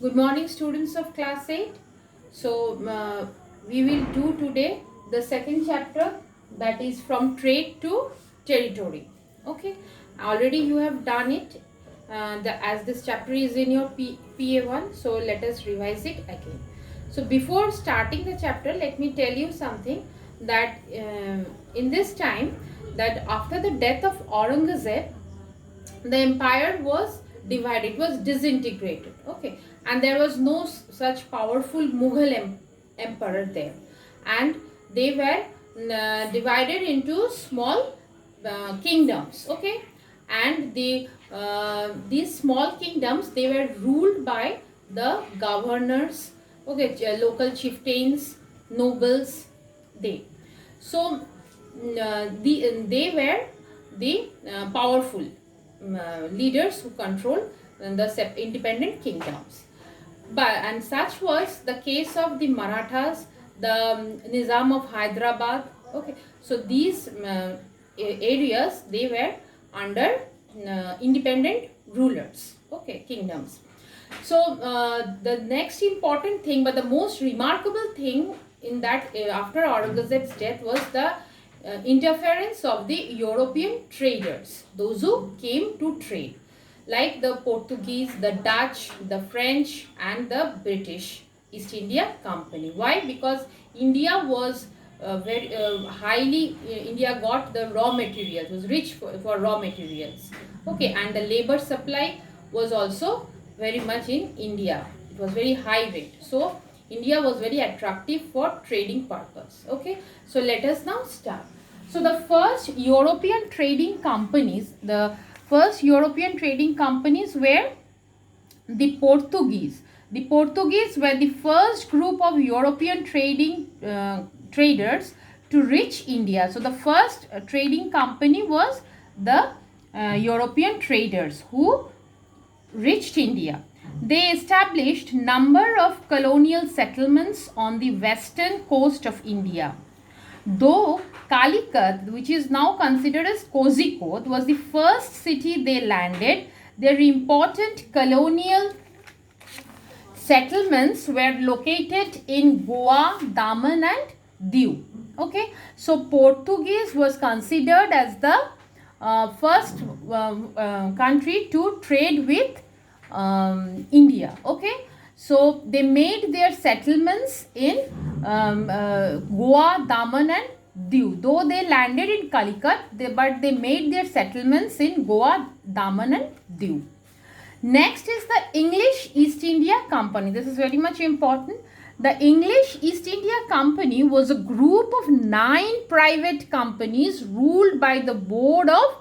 Good morning, students of class 8. So, we will do today the second chapter, that is from trade to territory. Okay, already you have done it as this chapter is in your PA1. So, let us revise it again. So, before starting the chapter, let me tell you something that in this time, that after the death of Aurangzeb, the empire was divided, it was disintegrated. Okay, and there was no such powerful Mughal emperor there, and they were divided into small kingdoms. Okay, and these small kingdoms, they were ruled by the governors. Okay, local chieftains, nobles, they so they were the powerful leaders who controlled the independent kingdoms. And such was the case of the Marathas, the Nizam of Hyderabad. Okay, so these areas, they were under independent rulers. Okay, kingdoms. So the next important thing, but the most remarkable thing in that after Aurangzeb's death, was the interference of the European traders, those who came to trade, like the Portuguese, the Dutch, the French, and the British East India Company. Why? Because India was very highly, India got the raw materials, was rich for raw materials. Okay, and the labor supply was also very much in India. It was very high rate. So India was very attractive for trading purpose. Okay, so let us now start. So the first European trading companies were the Portuguese. The Portuguese were the first group of European traders to reach India. So the first trading company was the European traders who reached India. They established number of colonial settlements on the western coast of India. Though Calicut, which is now considered as Kozhikode, was the first city they landed, their important colonial settlements were located in Goa, Daman and Diu. Okay, so Portuguese was considered as the first country to trade with India. Okay, so they made their settlements in Goa, Daman and Diu. Though they landed in Calicut, but they made their settlements in Goa, Daman and Diu. Next is the English East India Company. This is very much important. The English East India Company was a group of 9 private companies ruled by the board of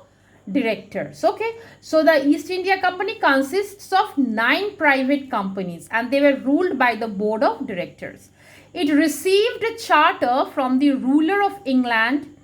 directors. Okay, so the East India Company consists of 9 private companies, and they were ruled by the board of directors. It received a charter from the ruler of England,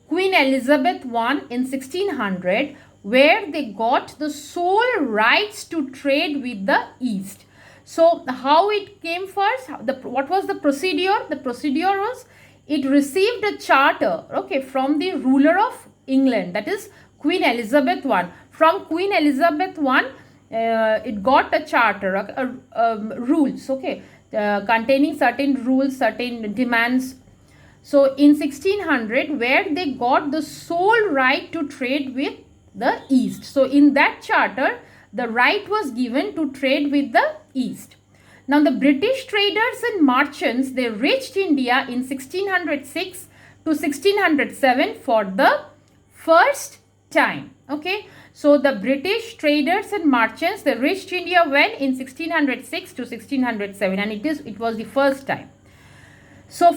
Queen Elizabeth I, in 1600, where they got the sole rights to trade with the East. So how it came first? What was the procedure? The procedure was, it received a charter, okay, from the ruler of England, that is Queen Elizabeth I. From Queen Elizabeth I, it got a charter, rules, okay, containing certain rules, certain demands. So in 1600, where they got the sole right to trade with the East. So in that charter, the right was given to trade with the East. Now the British traders and merchants, they reached India in 1606 to 1607 for the first time. Okay, so the British traders and merchants, they reached India when? In 1606 to 1607, and it was the first time. So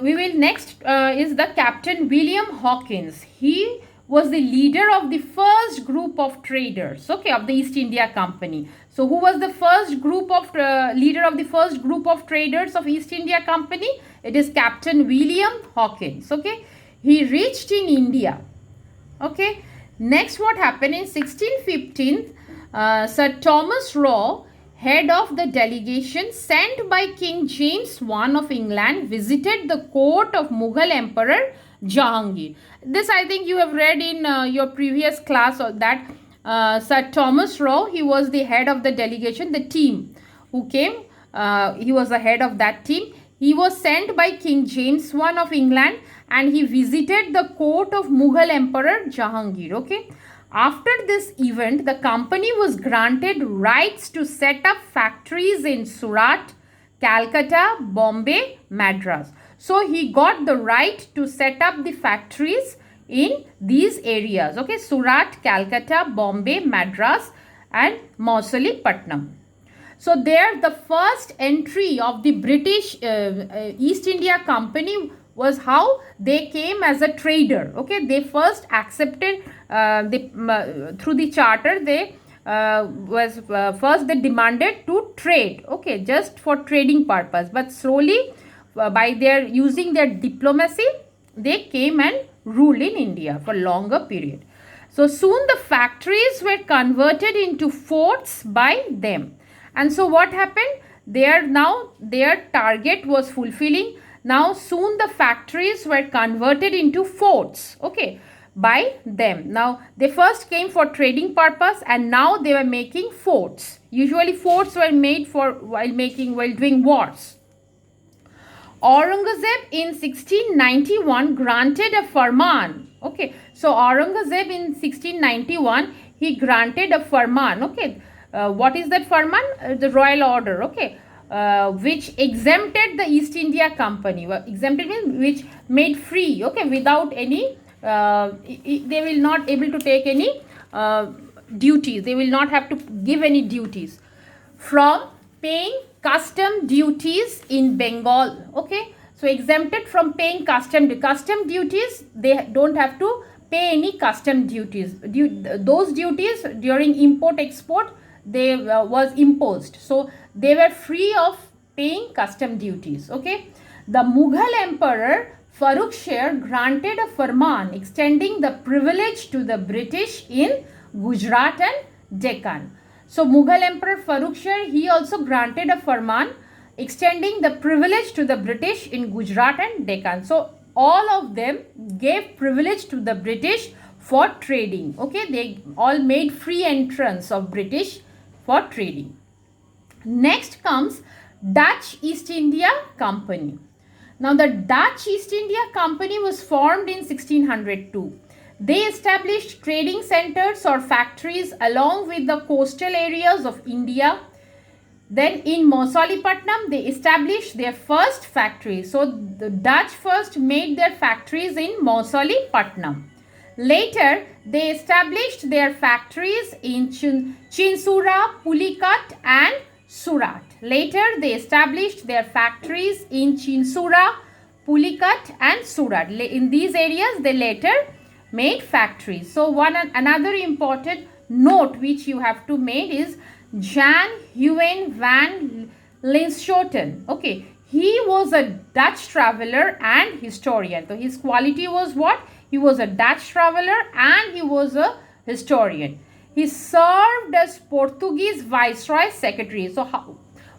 we will next is the Captain William Hawkins. He was the leader of the first group of traders, okay, of the East India Company. So who was the first group of leader of the first group of traders of East India Company? It is Captain William Hawkins. Okay, he reached in India. Okay, next what happened in 1615, Sir Thomas Raw, head of the delegation sent by King James I of England, visited the court of Mughal Emperor Jahangir. This I think you have read in your previous class, or that Sir Thomas Raw, he was the head of the delegation, the team who came. He was the head of that team. He was sent by King James I of England, and he visited the court of Mughal Emperor Jahangir. Okay. After this event, the company was granted rights to set up factories in Surat, Calcutta, Bombay, Madras. So he got the right to set up the factories in these areas. Okay, Surat, Calcutta, Bombay, Madras and Mausoleepatnam. So there the first entry of the British East India Company was how they came as a trader. Okay, they first accepted through the charter. They first they demanded to trade. Okay, just for trading purpose, but slowly by their using their diplomacy, they came and ruled in India for longer period. So soon the factories were converted into forts by them. And so what happened? Their target was fulfilling. Now soon the factories were converted into forts. Okay, by them. Now they first came for trading purpose, and now they were making forts. Usually forts were made for while doing wars. Aurangzeb in 1691 granted a farman. Okay, so Aurangzeb in 1691 he granted a farman. Okay, what is that farman? The royal order. Okay, which exempted the East India Company. Exempted means which made free. Okay, without any. They will not able to take any duties. They will not have to give any duties from paying custom duties in Bengal. Okay, so exempted from paying custom duties. They don't have to pay any custom duties. Those duties during import export they was imposed, so they were free of paying custom duties. Okay, the Mughal Emperor Farrukhsher granted a farman extending the privilege to the British in Gujarat and Deccan. So Mughal Emperor Farrukhsher, he also granted a farman extending the privilege to the British in Gujarat and Deccan. So all of them gave privilege to the British for trading. Okay, they all made free entrance of British for trading. Next comes Dutch East India Company. Now the Dutch East India Company was formed in 1602. They established trading centers or factories along with the coastal areas of India. Then in Mausoleepatnam, they established their first factory. So the Dutch first made their factories in Mausoleepatnam. Later, they established their factories in Chinsura, Pulicat and Surat. Later, they established their factories in Chinsura, Pulicat and Surat. In these areas, they later made factories. So another important note which you have to make is Jan Huyn van Linschoten. Okay, he was a Dutch traveler and historian. So his quality was what? He was a Dutch traveler and he was a historian. He served as Portuguese Viceroy Secretary. So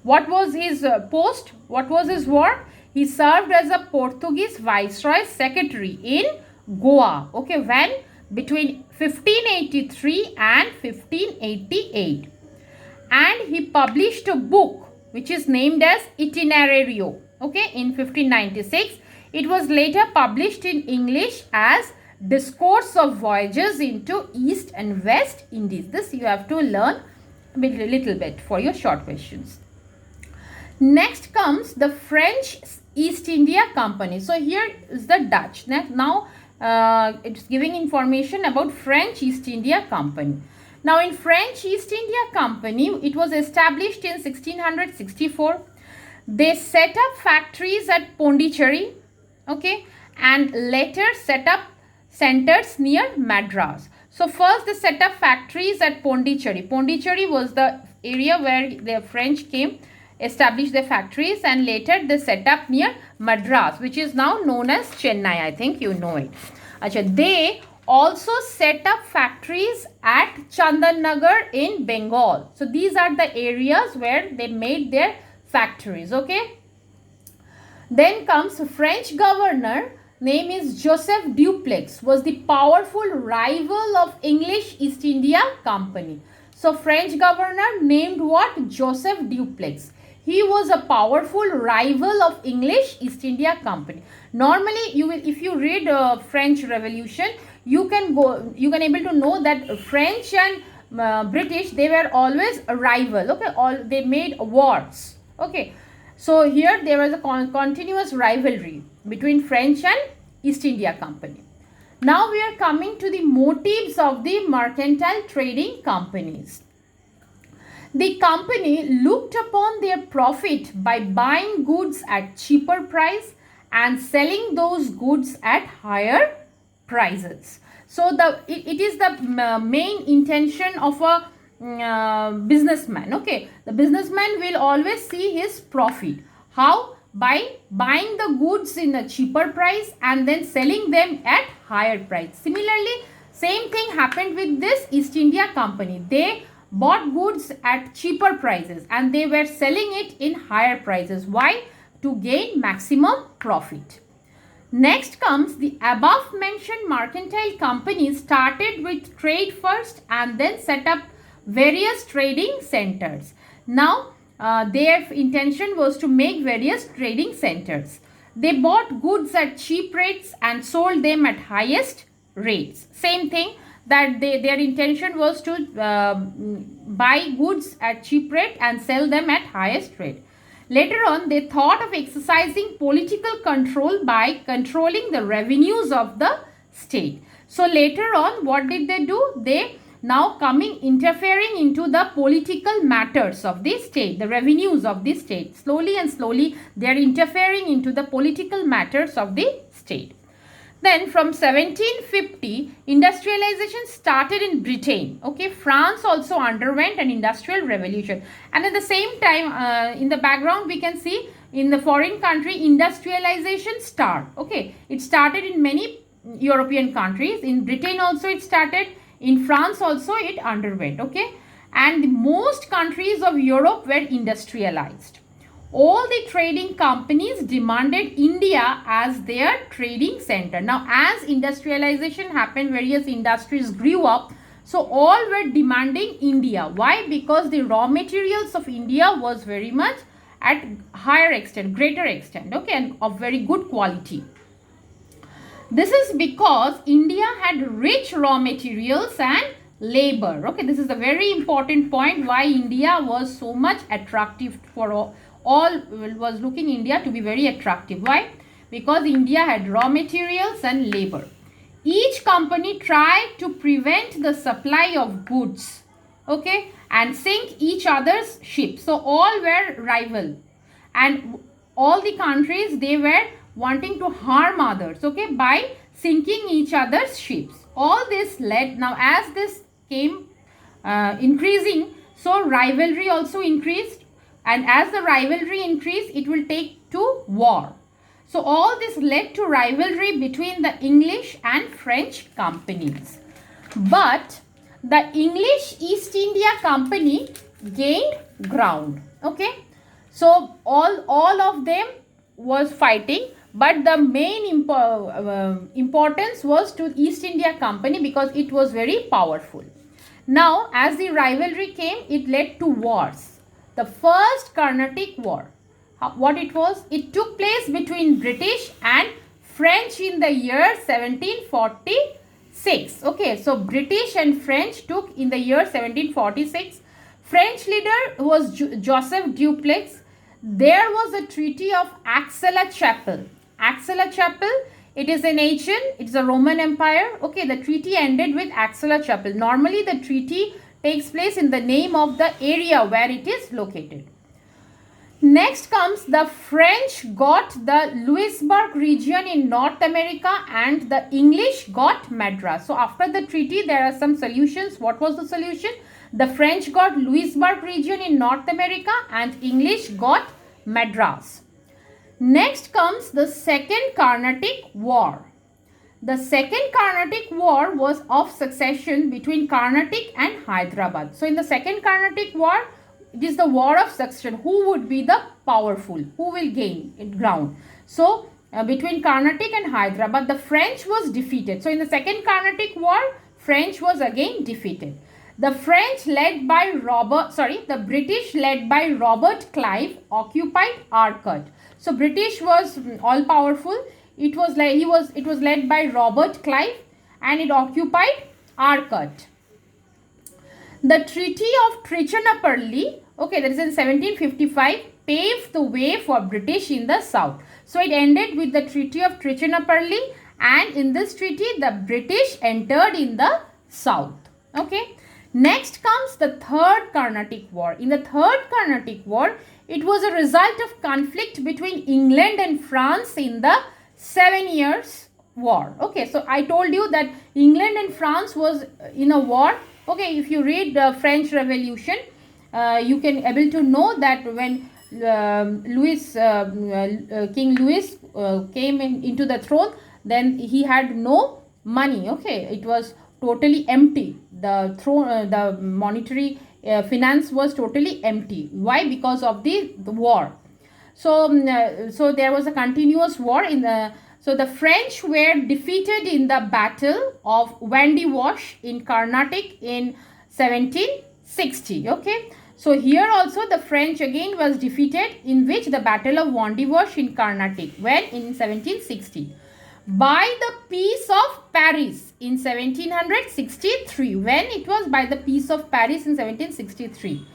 what was his post? What was his work? He served as a Portuguese Viceroy Secretary in Goa. Okay, when? Between 1583 and 1588. And he published a book which is named as Itinerario. Okay, in 1596. It was later published in English as Discourse of Voyages into East and West Indies. This you have to learn a little bit for your short questions. Next comes the French East India Company. So here is the Dutch. Now it's giving information about French East India Company. Now in French East India Company, it was established in 1664. They set up factories at Pondicherry. Okay, and later set up centers near Madras. So first they set up factories at Pondicherry. Pondicherry was the area where the French came, established their factories, and later they set up near Madras, which is now known as Chennai. I think you know it. Achha, they also set up factories at Chandannagar in Bengal. So these are the areas where they made their factories. Okay. Then comes French governor, name is Joseph Dupleix, was the powerful rival of English East India Company. So French governor named what? Joseph Dupleix. He was a powerful rival of English East India Company. Normally, you will, if you read French Revolution, you can able to know that French and British, they were always a rival. Okay, they made wars. Okay, so here there was a continuous rivalry between French and East India Company. Now we are coming to the motives of the mercantile trading companies. The company looked upon their profit by buying goods at cheaper price and selling those goods at higher prices. So it is the main intention of a businessman. Okay, the businessman will always see his profit. How? By buying the goods in a cheaper price and then selling them at higher price. Similarly, same thing happened with this East India Company. They bought goods at cheaper prices and they were selling it in higher prices. Why? To gain maximum profit. Next comes the above mentioned mercantile companies started with trade first and then set up various trading centers. Now, their intention was to make various trading centers. They bought goods at cheap rates and sold them at highest rates. Same thing, that their intention was to buy goods at cheap rate and sell them at highest rate. Later on, they thought of exercising political control by controlling the revenues of the state. So later on, what did they do? They now interfering into the political matters of the state, the revenues of the state. Slowly and slowly, they are interfering into the political matters of the state. Then from 1750, industrialization started in Britain. Okay, France also underwent an industrial revolution. And at the same time, in the background, we can see in the foreign country, industrialization started. Okay, it started in many European countries. In Britain also it started. In France also it underwent. Okay, and most countries of Europe were industrialized. All the trading companies demanded India as their trading center. Now, as industrialization happened, various industries grew up. So, all were demanding India. Why? Because the raw materials of India was very much at higher extent, greater extent, okay, and of very good quality. This is because India had rich raw materials and labor. Okay, this is a very important point why India was so much attractive for all was looking India to be very attractive. Why? Because India had raw materials and labor. Each company tried to prevent the supply of goods, okay, and sink each other's ships. So all were rival, and all the countries, they were wanting to harm others, okay, by sinking each other's ships. All this led, now as this came increasing, so rivalry also increased, and as the rivalry increased, it will take to war. So all this led to rivalry between the English and French companies. But the English East India Company gained ground, okay. So all of them was fighting, but the main importance was to East India Company because it was very powerful. Now, as the rivalry came, it led to wars. The first Carnatic War, what it was? It took place between British and French in the year 1746. Okay, so British and French took in the year 1746. French leader was Joseph Dupleix. There was a treaty of Aix-la-Chapelle. Aix-la-Chapelle, it is a nation, it's a Roman Empire. Okay, the treaty ended with Aix-la-Chapelle. Normally, the treaty takes place in the name of the area where it is located. Next comes the French got the Louisbourg region in North America and the English got Madras. So, after the treaty, there are some solutions. What was the solution? The French got Louisbourg region in North America and English got Madras. Next comes the Second Carnatic War. The Second Carnatic War was of succession between Carnatic and Hyderabad. So, in the Second Carnatic War, it is the war of succession. Who would be the powerful? Who will gain ground? So, between Carnatic and Hyderabad, the French was defeated. So, in the Second Carnatic War, French was again defeated. The British led by Robert Clive occupied Arcot. So British was all powerful. It was led by Robert Clive and it occupied Arcot. The Treaty of Trichinopoli, okay, that is in 1755, paved the way for British in the south. So it ended with the Treaty of Trichinopoli, and in this treaty the British entered in the south. Okay. Next comes the Third Carnatic War. In the Third Carnatic War, it was a result of conflict between England and France in the 7 Years' War. Okay, so I told you that England and France was in a war. Okay, if you read the French Revolution, you can able to know that when King Louis came into the throne, then he had no money. Okay, it was totally empty. The throne, the monetary finance was totally empty. Why? Because of the war. So there was a continuous war in the. So the French were defeated in the Battle of Vandewash in Carnatic in 1760. Okay. So here also the French again was defeated, in which the Battle of Vandewash in Carnatic, when in 1760. By the Peace of Paris in 1763, when it was by the Peace of Paris in 1763,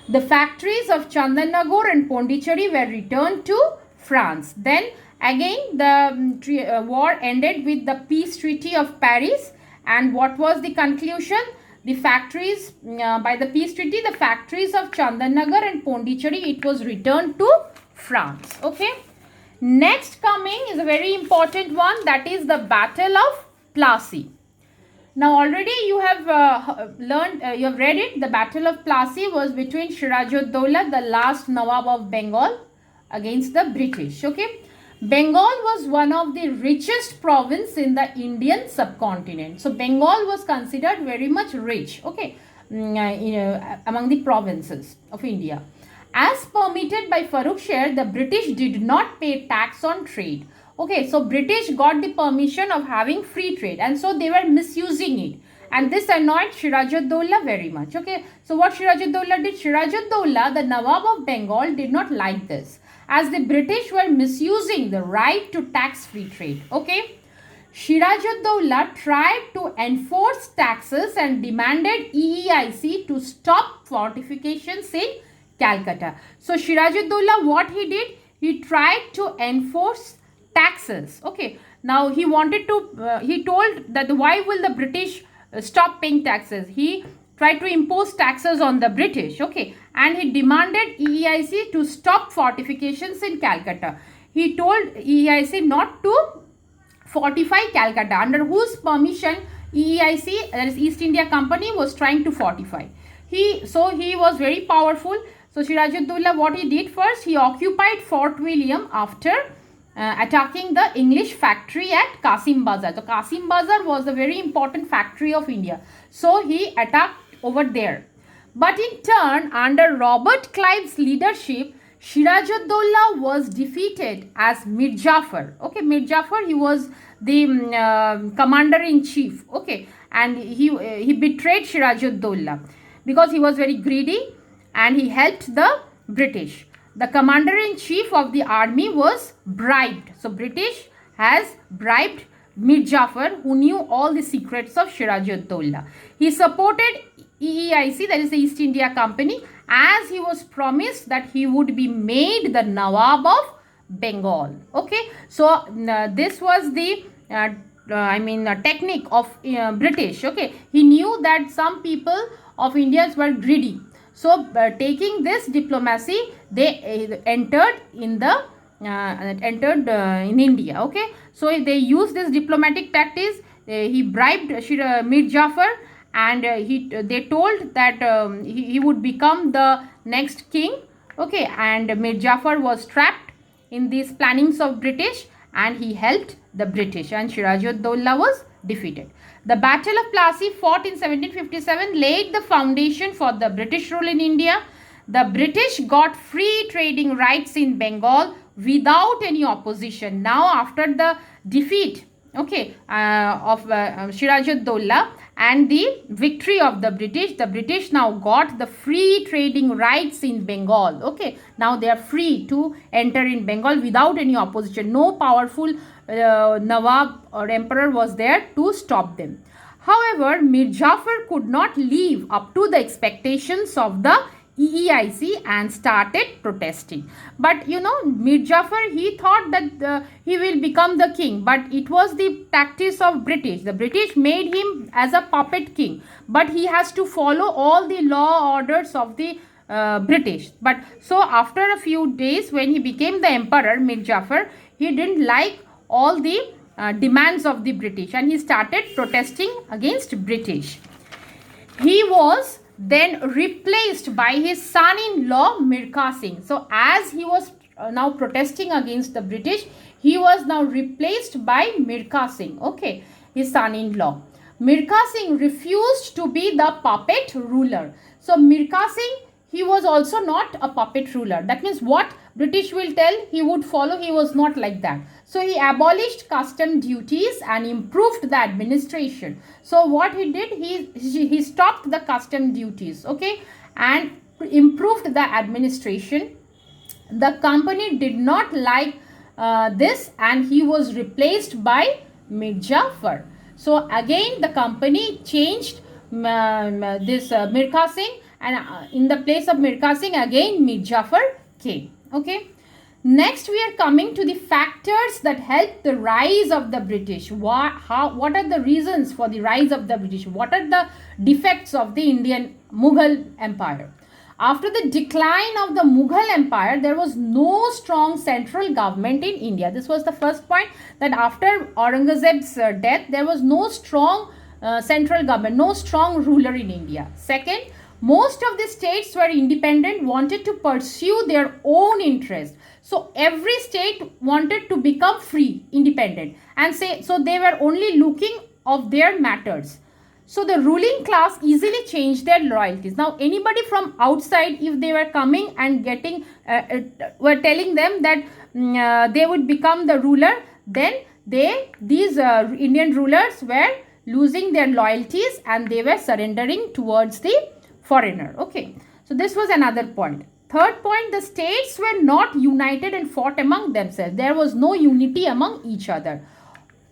the factories of Chandanagar and Pondicherry were returned to France. Then again the war ended with the Peace Treaty of Paris, and what was the conclusion? The factories, by the Peace Treaty, the factories of Chandanagar and Pondicherry, it was returned to France. Okay. Next coming is a very important one, that is the Battle of Plassey. Now already you have you have read it. The Battle of Plassey was between Siraj-ud-Dowlah, the last Nawab of Bengal, against the British. Okay. Bengal was one of the richest province in the Indian subcontinent. So Bengal was considered very much rich. Okay. Among the provinces of India. As permitted by Farrukhsher, the British did not pay tax on trade. Okay, so British got the permission of having free trade, and so they were misusing it. And this annoyed Siraj-ud-Dowlah very much. Okay, so what Siraj-ud-Dowlah did? Siraj-ud-Dowlah, the Nawab of Bengal, did not like this, as the British were misusing the right to tax-free trade. Okay, Siraj-ud-Dowlah tried to enforce taxes and demanded EEIC to stop fortifications in Calcutta. So Siraj-ud-Dowlah, what he did? He tried to enforce taxes. Okay. Now he wanted to. He told that why will the British stop paying taxes? He tried to impose taxes on the British. Okay. And he demanded EEIC to stop fortifications in Calcutta. He told EEIC not to fortify Calcutta, under whose permission EEIC, that is East India Company, was trying to fortify. He was very powerful. So Siraj-ud-Dowlah, what he did first, he occupied Fort William after attacking the English factory at Kasim Bazar. So Kasim Bazar was a very important factory of India. So he attacked over there. But in turn, under Robert Clive's leadership, Siraj-ud-Dowlah was defeated as Mir Jafar. Okay, Mir Jafar, he was the commander-in-chief. Okay, and he betrayed Siraj-ud-Dowlah because he was very greedy, and he helped the British. The commander-in-chief of the army was bribed. So British has bribed Mir Jafar, who knew all the secrets of Siraj-ud-Dowlah. He supported EEIC, that is the East India Company, as he was promised that he would be made the Nawab of Bengal. Okay, so this was the technique of British. Okay, he knew that some people of Indians were greedy. So taking this diplomacy, they entered in India. Okay, so they used this diplomatic tactics. He bribed Mir Jafar, and they told that he would become the next king. Okay, and Mir Jafar was trapped in these plannings of British, and he helped the British, and Siraj-ud-Dowlah was defeated. The Battle of Plassey, fought in 1757, laid the foundation for the British rule in India. The British got free trading rights in Bengal without any opposition. Now, after the defeat, okay, of Siraj-ud-Dowlah and the victory of the British now got the free trading rights in Bengal. Okay, now they are free to enter in Bengal without any opposition. No powerful Nawab or emperor was there to stop them. However, Mir Jafar could not live up to the expectations of the EEIC and started protesting. But you know, Mir Jafar, he thought that he will become the king, but it was the tactics of British. The British made him as a puppet king, but he has to follow all the law orders of the British. But so after a few days, when he became the emperor, Mir Jafar, he didn't like all the demands of the British, and he started protesting against British. He was then replaced by his son-in-law Mirka Singh. So as he was now protesting against the British, he was now replaced by Mirka Singh, okay, his son-in-law. Mirka Singh refused to be the puppet ruler. So Mirka Singh, he was also not a puppet ruler. That means what British will tell, he would follow. He was not like that. So he abolished custom duties and improved the administration. So what he did, he stopped the custom duties, okay, and improved the administration. The company did not like this, and he was replaced by Mir Jafar. So again the company changed this Mirka Singh, and in the place of Mirka Singh again Mir Jafar came. Okay. Next we are coming to the factors that helped the rise of the British. What are the reasons for the rise of the British? What are the defects of the Indian Mughal Empire? After the decline of the Mughal Empire, there was no strong central government in India. This was the first point, that after Aurangzeb's death, there was no strong central government, no strong ruler in India. Second, most of the states were independent, wanted to pursue their own interests. So every state wanted to become free, independent, and so they were only looking of their matters. So the ruling class easily changed their loyalties. Now anybody from outside, if they were coming and getting, were telling them that they would become the ruler, then these Indian rulers were losing their loyalties and they were surrendering towards the foreigner. Okay, so this was another point. Third point, the states were not united and fought among themselves. There was no unity among each other.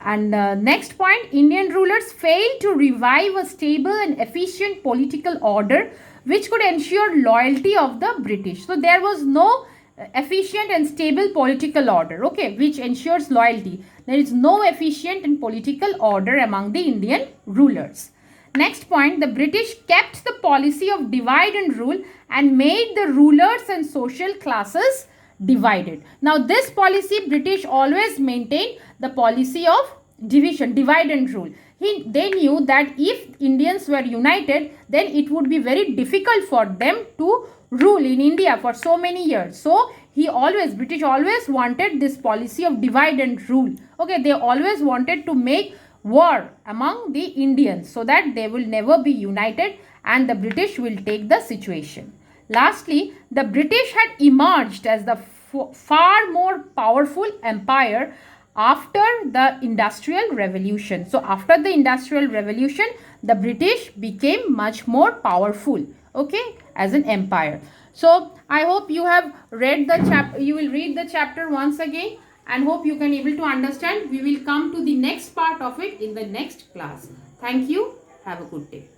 And next point, Indian rulers failed to revive a stable and efficient political order which could ensure loyalty of the British. So there was no efficient and stable political order, okay, which ensures loyalty. There is no efficient and political order among the Indian rulers. Next point, the British kept the policy of divide and rule and made the rulers and social classes divided. Now this policy, British always maintained the policy of division, divide and rule. They knew that if Indians were united, then it would be very difficult for them to rule in India for so many years. So British always wanted this policy of divide and rule. Okay, they always wanted to make war among the Indians so that they will never be united and the British will take the situation. Lastly, the British had emerged as the far more powerful empire after the Industrial Revolution. So after the Industrial Revolution, the British became much more powerful, okay, as an empire. So I hope you have read the chapter, you will read the chapter once again, and hope you can able to understand. We will come to the next part of it in the next class. Thank you. Have a good day.